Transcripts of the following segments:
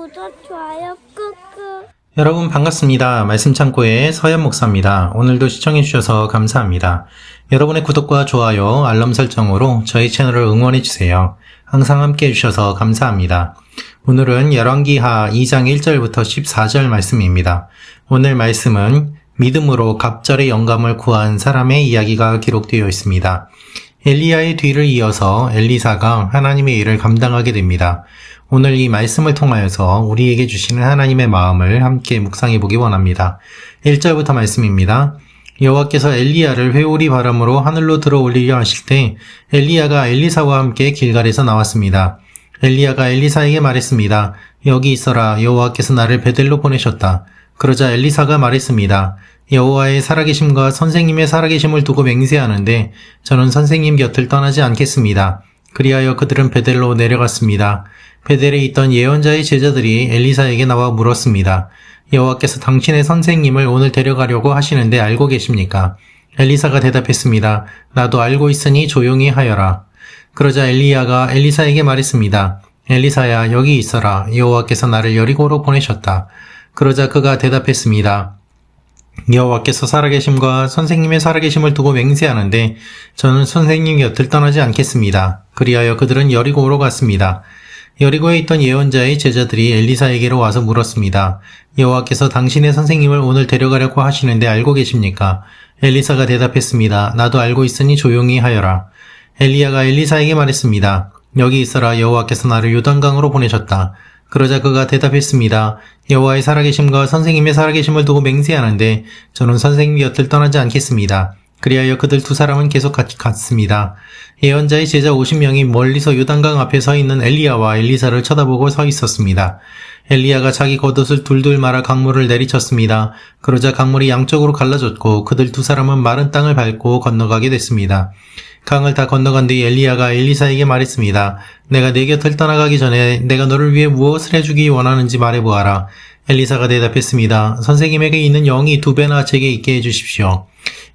구독, 좋아요 꾹꾹. 여러분 반갑습니다. 말씀창고의 서현 목사입니다. 오늘도 시청해주셔서 감사합니다. 여러분의 구독과 좋아요, 알람 설정으로 저희 채널을 응원해주세요. 항상 함께 해주셔서 감사합니다. 오늘은 열왕기하 2장 1절부터 14절 말씀입니다. 오늘 말씀은 믿음으로 갑절의 영감을 구한 사람의 이야기가 기록되어 있습니다. 엘리야의 뒤를 이어서 엘리사가 하나님의 일을 감당하게 됩니다. 오늘 이 말씀을 통하여서 우리에게 주시는 하나님의 마음을 함께 묵상해 보기 원합니다. 1절부터 말씀입니다. 여호와께서 엘리야를 회오리 바람으로 하늘로 들어 올리려 하실 때 엘리야가 엘리사와 함께 길갈에서 나왔습니다. 엘리야가 엘리사에게 말했습니다. 여기 있어라. 여호와께서 나를 베델로 보내셨다. 그러자 엘리사가 말했습니다. 여호와의 살아계심과 선생님의 살아계심을 두고 맹세하는데 저는 선생님 곁을 떠나지 않겠습니다. 그리하여 그들은 베델로 내려갔습니다. 베델에 있던 예언자의 제자들이 엘리사에게 나와 물었습니다. 여호와께서 당신의 선생님을 오늘 데려가려고 하시는데 알고 계십니까? 엘리사가 대답했습니다. 나도 알고 있으니 조용히 하여라. 그러자 엘리야가 엘리사에게 말했습니다. 엘리사야, 여기 있어라. 여호와께서 나를 여리고로 보내셨다. 그러자 그가 대답했습니다. 여호와께서 살아계심과 선생님의 살아계심을 두고 맹세하는데 저는 선생님 곁을 떠나지 않겠습니다. 그리하여 그들은 여리고로 갔습니다. 여리고에 있던 예언자의 제자들이 엘리사에게로 와서 물었습니다. 여호와께서 당신의 선생님을 오늘 데려가려고 하시는데 알고 계십니까? 엘리사가 대답했습니다. 나도 알고 있으니 조용히 하여라. 엘리야가 엘리사에게 말했습니다. 여기 있어라. 여호와께서 나를 요단강으로 보내셨다. 그러자 그가 대답했습니다. 여호와의 살아계심과 선생님의 살아계심을 두고 맹세하는데 저는 선생님 곁을 떠나지 않겠습니다. 그리하여 그들 두 사람은 계속 같이 갔습니다. 예언자의 제자 50명이 멀리서 요단강 앞에 서 있는 엘리야와 엘리사를 쳐다보고 서 있었습니다. 엘리야가 자기 겉옷을 둘둘 말아 강물을 내리쳤습니다. 그러자 강물이 양쪽으로 갈라졌고 그들 두 사람은 마른 땅을 밟고 건너가게 됐습니다. 강을 다 건너간 뒤 엘리야가 엘리사에게 말했습니다. 내가 내 곁을 떠나가기 전에 내가 너를 위해 무엇을 해주기 원하는지 말해보아라. 엘리사가 대답했습니다. 선생님에게 있는 영이 2배나 제게 있게 해주십시오.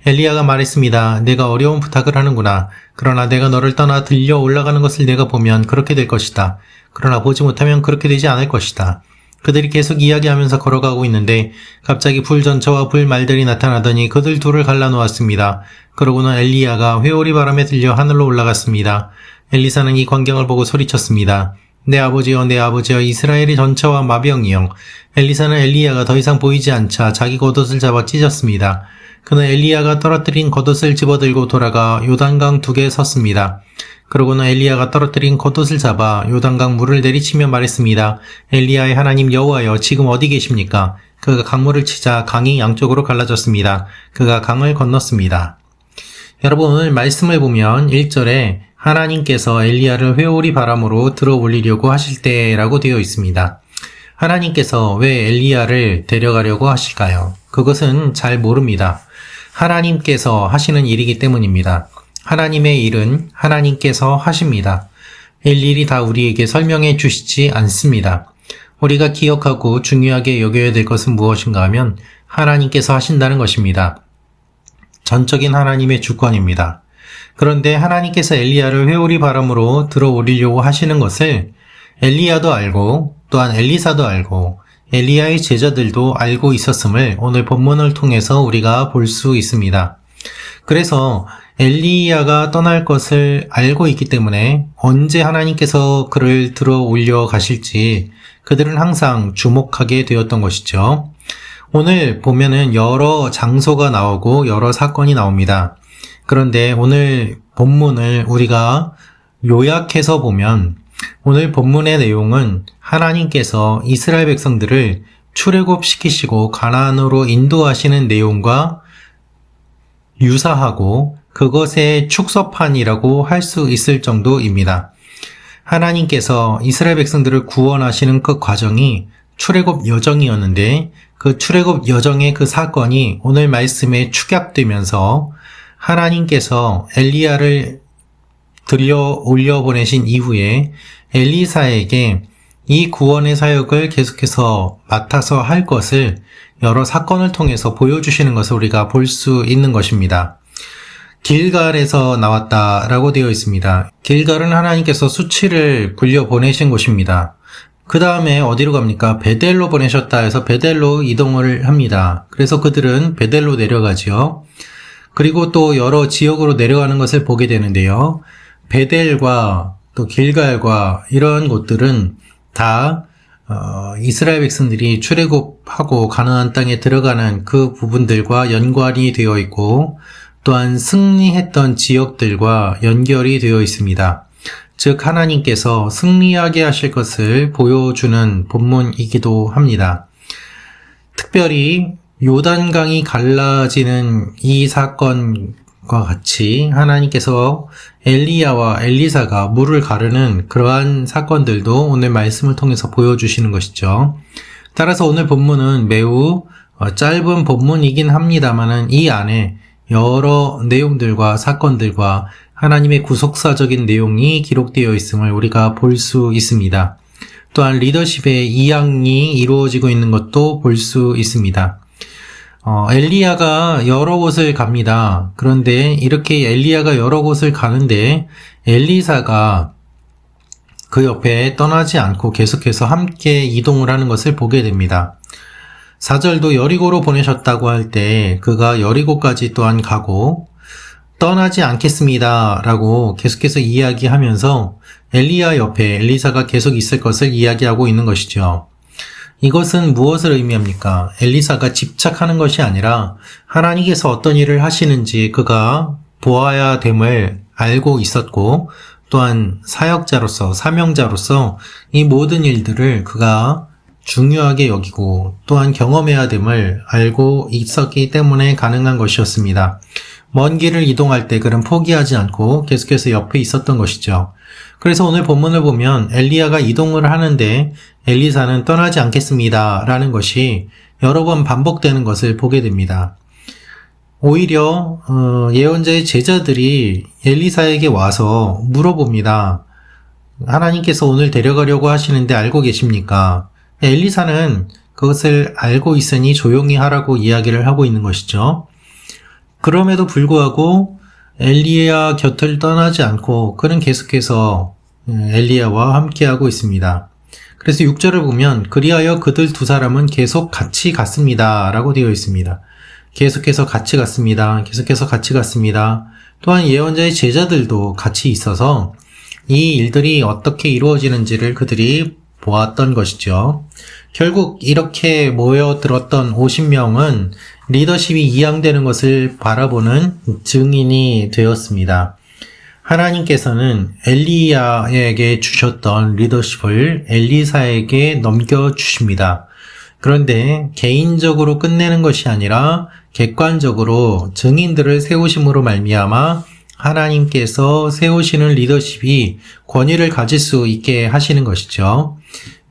엘리야가 말했습니다. 내가 어려운 부탁을 하는구나. 그러나 내가 너를 떠나 들려 올라가는 것을 내가 보면 그렇게 될 것이다. 그러나 보지 못하면 그렇게 되지 않을 것이다. 그들이 계속 이야기하면서 걸어가고 있는데 갑자기 불전처와 불말들이 나타나더니 그들 둘을 갈라놓았습니다. 그러고는 엘리야가 회오리 바람에 들려 하늘로 올라갔습니다. 엘리사는 이 광경을 보고 소리쳤습니다. 내 아버지여 이스라엘의 전처와 마병이여. 엘리사는 엘리야가 더 이상 보이지 않자 자기 겉옷을 잡아 찢었습니다. 그는 엘리야가 떨어뜨린 겉옷을 집어들고 돌아가 요단강 두개에 섰습니다. 그러고는 엘리야가 떨어뜨린 겉옷을 잡아 요단강 물을 내리치며 말했습니다. 엘리야의 하나님 여호와여, 지금 어디 계십니까? 그가 강물을 치자 강이 양쪽으로 갈라졌습니다. 그가 강을 건넜습니다. 여러분, 오늘 말씀을 보면 1절에 하나님께서 엘리야를 회오리 바람으로 들어 올리려고 하실 때라고 되어 있습니다. 하나님께서 왜 엘리야를 데려가려고 하실까요? 그것은 잘 모릅니다. 하나님께서 하시는 일이기 때문입니다. 하나님의 일은 하나님께서 하십니다. 일일이 다 우리에게 설명해 주시지 않습니다. 우리가 기억하고 중요하게 여겨야 될 것은 무엇인가 하면 하나님께서 하신다는 것입니다. 전적인 하나님의 주권입니다. 그런데 하나님께서 엘리야를 회오리 바람으로 들어 올리려고 하시는 것을 엘리야도 알고 또한 엘리사도 알고 엘리야의 제자들도 알고 있었음을 오늘 본문을 통해서 우리가 볼 수 있습니다. 그래서 엘리야가 떠날 것을 알고 있기 때문에 언제 하나님께서 그를 들어 올려 가실지 그들은 항상 주목하게 되었던 것이죠. 오늘 보면은 여러 장소가 나오고 여러 사건이 나옵니다. 그런데 오늘 본문을 우리가 요약해서 보면 오늘 본문의 내용은 하나님께서 이스라엘 백성들을 출애굽시키시고 가나안으로 인도하시는 내용과 유사하고 그것의 축소판이라고 할 수 있을 정도입니다. 하나님께서 이스라엘 백성들을 구원하시는 그 과정이 출애굽 여정이었는데 그 출애굽 여정의 그 사건이 오늘 말씀에 축약되면서 하나님께서 엘리야를 들려 올려보내신 이후에 엘리사에게 이 구원의 사역을 계속해서 맡아서 할 것을 여러 사건을 통해서 보여주시는 것을 우리가 볼 수 있는 것입니다. 길갈에서 나왔다라고 되어 있습니다. 길갈은 하나님께서 수치를 굴려 보내신 곳입니다. 그 다음에 어디로 갑니까? 베델로 보내셨다 해서 베델로 이동을 합니다. 그래서 그들은 베델로 내려가죠. 그리고 또 여러 지역으로 내려가는 것을 보게 되는데요. 베델과 또 길갈과 이런 곳들은 다 이스라엘 백성들이 출애굽하고 가나안 땅에 들어가는 그 부분들과 연관이 되어 있고 또한 승리했던 지역들과 연결이 되어 있습니다. 즉 하나님께서 승리하게 하실 것을 보여주는 본문이기도 합니다. 특별히 요단강이 갈라지는 이 사건과 같이 하나님께서 엘리야와 엘리사가 물을 가르는 그러한 사건들도 오늘 말씀을 통해서 보여주시는 것이죠. 따라서 오늘 본문은 매우 짧은 본문이긴 합니다만은 이 안에 여러 내용들과 사건들과 하나님의 구속사적인 내용이 기록되어 있음을 우리가 볼 수 있습니다. 또한 리더십의 이양이 이루어지고 있는 것도 볼 수 있습니다. 엘리야가 여러 곳을 갑니다. 그런데 이렇게 엘리야가 여러 곳을 가는데 엘리사가 그 옆에 떠나지 않고 계속해서 함께 이동을 하는 것을 보게 됩니다. 4절도 여리고로 보내셨다고 할 때 그가 여리고까지 또한 가고 떠나지 않겠습니다 라고 계속해서 이야기하면서 엘리야 옆에 엘리사가 계속 있을 것을 이야기하고 있는 것이죠. 이것은 무엇을 의미합니까? 엘리사가 집착하는 것이 아니라 하나님께서 어떤 일을 하시는지 그가 보아야 됨을 알고 있었고 또한 사역자로서 사명자로서 이 모든 일들을 그가 중요하게 여기고 또한 경험해야 됨을 알고 있었기 때문에 가능한 것이었습니다. 먼 길을 이동할 때 그는 포기하지 않고 계속해서 옆에 있었던 것이죠. 그래서 오늘 본문을 보면 엘리야가 이동을 하는데 엘리사는 떠나지 않겠습니다 라는 것이 여러 번 반복되는 것을 보게 됩니다. 오히려 예언자의 제자들이 엘리사에게 와서 물어봅니다. 하나님께서 오늘 데려가려고 하시는데 알고 계십니까? 엘리사는 그것을 알고 있으니 조용히 하라고 이야기를 하고 있는 것이죠. 그럼에도 불구하고 엘리야 곁을 떠나지 않고 그는 계속해서 엘리야와 함께하고 있습니다. 그래서 6절을 보면 그리하여 그들 두 사람은 계속 같이 갔습니다 라고 되어 있습니다. 계속해서 같이 갔습니다. 계속해서 같이 갔습니다. 또한 예언자의 제자들도 같이 있어서 이 일들이 어떻게 이루어지는지를 그들이 보았던 것이죠. 결국 이렇게 모여들었던 50명은 리더십이 이양되는 것을 바라보는 증인이 되었습니다. 하나님께서는 엘리야에게 주셨던 리더십을 엘리사에게 넘겨주십니다. 그런데 개인적으로 끝내는 것이 아니라 객관적으로 증인들을 세우심으로 말미암아 하나님께서 세우시는 리더십이 권위를 가질 수 있게 하시는 것이죠.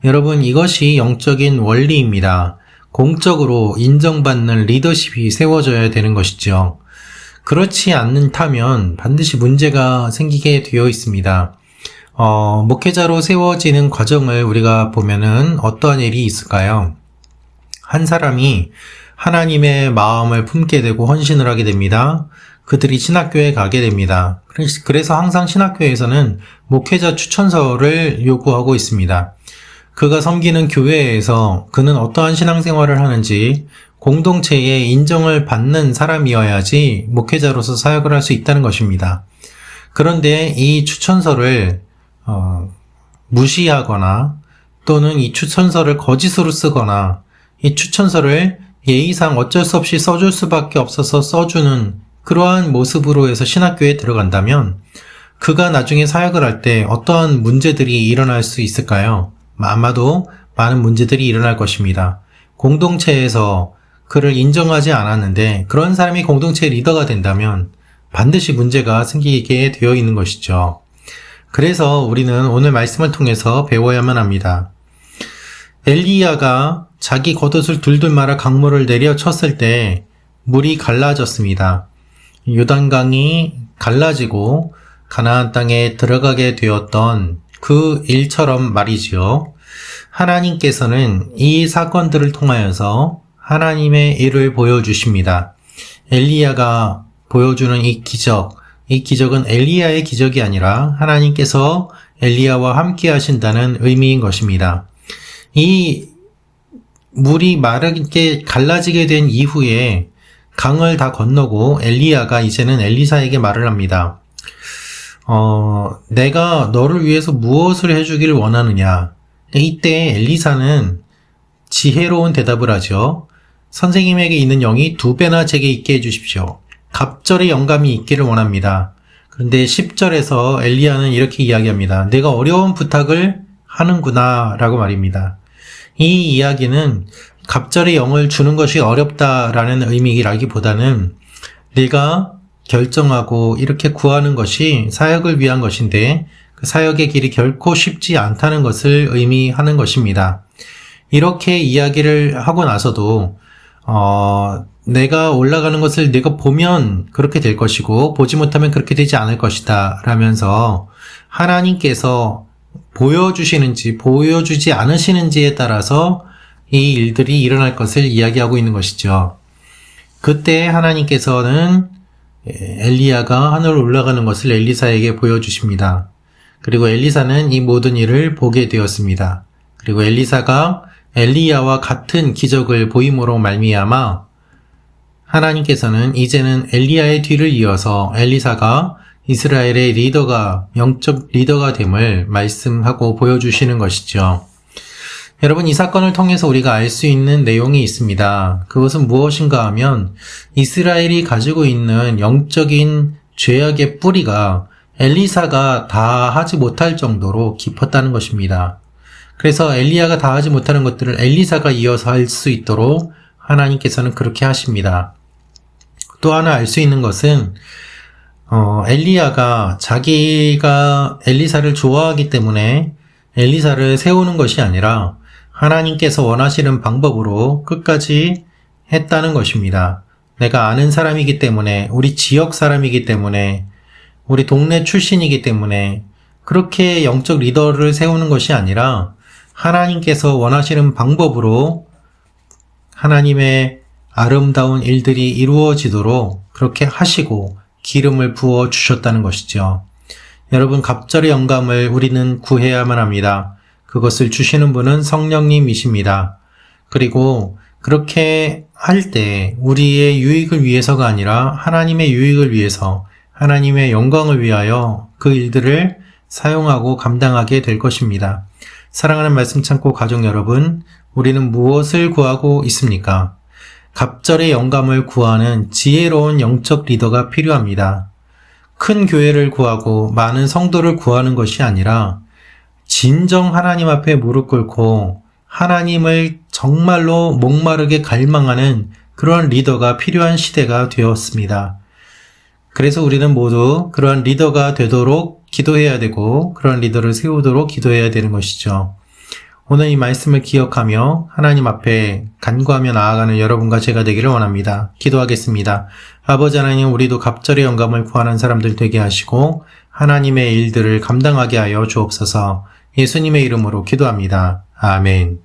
여러분, 이것이 영적인 원리입니다. 공적으로 인정받는 리더십이 세워져야 되는 것이죠. 그렇지 않다면 반드시 문제가 생기게 되어 있습니다. 목회자로 세워지는 과정을 우리가 보면은 어떠한 일이 있을까요? 한 사람이 하나님의 마음을 품게 되고 헌신을 하게 됩니다. 그들이 신학교에 가게 됩니다. 그래서 항상 신학교에서는 목회자 추천서를 요구하고 있습니다. 그가 섬기는 교회에서 그는 어떠한 신앙생활을 하는지 공동체에 인정을 받는 사람이어야지 목회자로서 사역을 할 수 있다는 것입니다. 그런데 이 추천서를 무시하거나 또는 이 추천서를 거짓으로 쓰거나 이 추천서를 예의상 어쩔 수 없이 써줄 수밖에 없어서 써주는 그러한 모습으로 해서 신학교에 들어간다면 그가 나중에 사역을 할 때 어떠한 문제들이 일어날 수 있을까요? 아마도 많은 문제들이 일어날 것입니다. 공동체에서 그를 인정하지 않았는데 그런 사람이 공동체 리더가 된다면 반드시 문제가 생기게 되어 있는 것이죠. 그래서 우리는 오늘 말씀을 통해서 배워야만 합니다. 엘리야가 자기 겉옷을 둘둘 말아 강물을 내려쳤을 때 물이 갈라졌습니다. 요단강이 갈라지고 가나안 땅에 들어가게 되었던 그 일처럼 말이지요. 하나님께서는 이 사건들을 통하여서 하나님의 일을 보여주십니다. 엘리야가 보여주는 이 기적은 엘리야의 기적이 아니라 하나님께서 엘리야와 함께 하신다는 의미인 것입니다. 이 물이 마르게 갈라지게 된 이후에 강을 다 건너고 엘리야가 이제는 엘리사에게 말을 합니다. 내가 너를 위해서 무엇을 해주기를 원하느냐? 이때 엘리사는 지혜로운 대답을 하죠. 선생님에게 있는 영이 2배나 제게 있게 해주십시오. 갑절의 영감이 있기를 원합니다. 그런데 10절에서 엘리야는 이렇게 이야기합니다. 내가 어려운 부탁을 하는구나 라고 말입니다. 이 이야기는 갑절의 영을 주는 것이 어렵다라는 의미라기보다는 네가 결정하고 이렇게 구하는 것이 사역을 위한 것인데 그 사역의 길이 결코 쉽지 않다는 것을 의미하는 것입니다. 이렇게 이야기를 하고 나서도 내가 올라가는 것을 내가 보면 그렇게 될 것이고 보지 못하면 그렇게 되지 않을 것이다 라면서 하나님께서 보여주시는지 보여주지 않으시는지에 따라서 이 일들이 일어날 것을 이야기하고 있는 것이죠. 그때 하나님께서는 엘리야가 하늘로 올라가는 것을 엘리사에게 보여주십니다. 그리고 엘리사는 이 모든 일을 보게 되었습니다. 그리고 엘리사가 엘리야와 같은 기적을 보임으로 말미암아 하나님께서는 이제는 엘리야의 뒤를 이어서 엘리사가 이스라엘의 리더가, 영적 리더가 됨을 말씀하고 보여주시는 것이죠. 여러분, 이 사건을 통해서 우리가 알 수 있는 내용이 있습니다. 그것은 무엇인가 하면 이스라엘이 가지고 있는 영적인 죄악의 뿌리가 엘리사가 다 하지 못할 정도로 깊었다는 것입니다. 그래서 엘리야가 다 하지 못하는 것들을 엘리사가 이어서 할 수 있도록 하나님께서는 그렇게 하십니다. 또 하나 알 수 있는 것은 엘리야가 자기가 엘리사를 좋아하기 때문에 엘리사를 세우는 것이 아니라 하나님께서 원하시는 방법으로 끝까지 했다는 것입니다. 내가 아는 사람이기 때문에, 우리 지역 사람이기 때문에, 우리 동네 출신이기 때문에 그렇게 영적 리더를 세우는 것이 아니라 하나님께서 원하시는 방법으로 하나님의 아름다운 일들이 이루어지도록 그렇게 하시고 기름을 부어 주셨다는 것이죠. 여러분, 갑절의 영감을 우리는 구해야만 합니다. 그것을 주시는 분은 성령님이십니다. 그리고 그렇게 할 때 우리의 유익을 위해서가 아니라 하나님의 유익을 위해서, 하나님의 영광을 위하여 그 일들을 사용하고 감당하게 될 것입니다. 사랑하는 말씀 창고 가족 여러분, 우리는 무엇을 구하고 있습니까? 갑절의 영감을 구하는 지혜로운 영적 리더가 필요합니다. 큰 교회를 구하고 많은 성도를 구하는 것이 아니라 진정 하나님 앞에 무릎 꿇고 하나님을 정말로 목마르게 갈망하는 그러한 리더가 필요한 시대가 되었습니다. 그래서 우리는 모두 그러한 리더가 되도록 기도해야 되고 그러한 리더를 세우도록 기도해야 되는 것이죠. 오늘 이 말씀을 기억하며 하나님 앞에 간구하며 나아가는 여러분과 제가 되기를 원합니다. 기도하겠습니다. 아버지 하나님, 우리도 갑절의 영감을 구하는 사람들 되게 하시고 하나님의 일들을 감당하게 하여 주옵소서. 예수님의 이름으로 기도합니다. 아멘.